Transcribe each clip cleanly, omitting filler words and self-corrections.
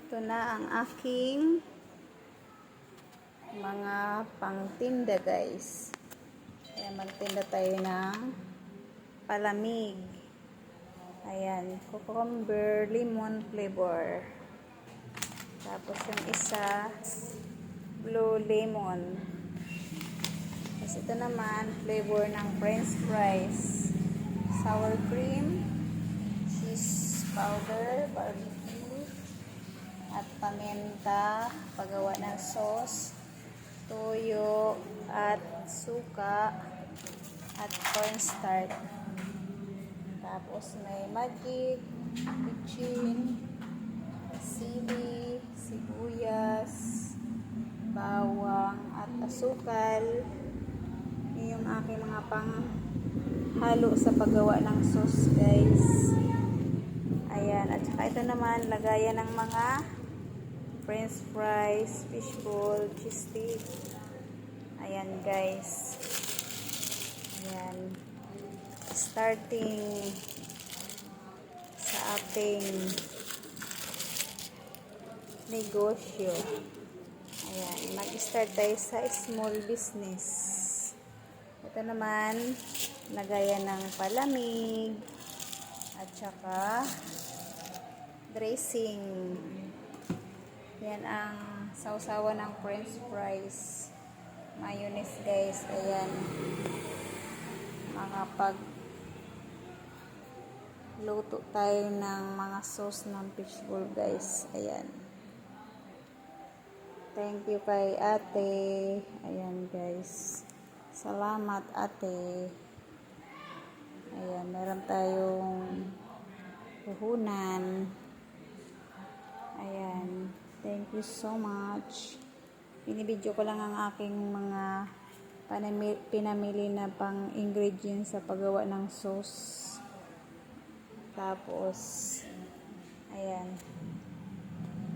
Ito na ang aking mga pangtinda, guys. Kaya magtinda tayo ng palamig. Ayan, cucumber lemon flavor. Tapos yung isa, blue lemon. Tapos ito naman, flavor ng french fries. Sour cream, cheese powder, barbecue, at paminta, paggawa ng sauce, toyo, at suka, at cornstarch. Tapos may magic, bitchin, sili, sibuyas, bawang, at asukal. Yun yung aking mga halo sa paggawa ng sauce, guys. Ayan, at saka ito naman lagayan ng mga french fries, fishball, cheese stick. Ayan, guys. Ayan, starting sa ating negosyo. Ayan, mag-start tayo sa small business. Ito naman lagayan ng palamig at saka dressing. Yan ang sausawa ng french fries, mayonnaise, guys. Ayan, mga luto tayo ng mga sauce ng fishbowl, guys. Ayan, thank you kay ate. Ayan, guys, salamat, ate. Ayan, meron tayong puhunan. Ayan, thank you so much. Binibidyo ko lang ang aking mga pinamili na pang ingredients sa paggawa ng sauce. Tapos ayan,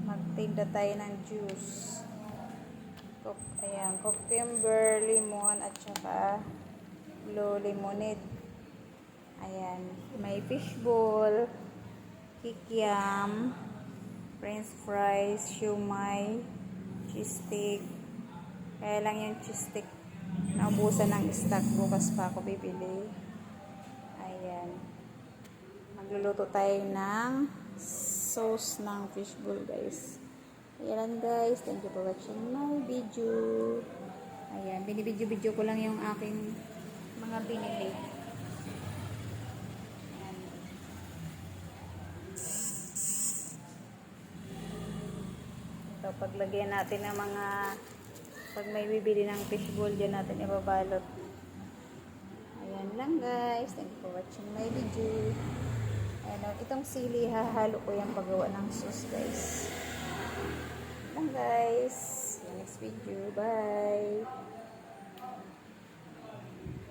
magtinda tayo ng juice. Ayan, cucumber, lemon, at saka blue lemonade. Ayan, may fishball, kikiam, french fries, siumay, cheese stick. Kaya lang yung cheese stick naubusan ng stock, bukas pa ako bibili. Ayan, magluluto tayo ng sauce ng fishball, guys. Ayan, guys, thank you for watching my video. Ayan, binibidyo-video ko lang yung aking mga binili. So, paglagyan natin ng mga, pag may bibili ng fishbowl, dyan natin ibabalot. Ayan lang, guys. Thank you for watching my video. Ayan, itong sili, hahalo ko yung paggawa ng sauce, guys. Ayan lang, guys. See you next video. Bye!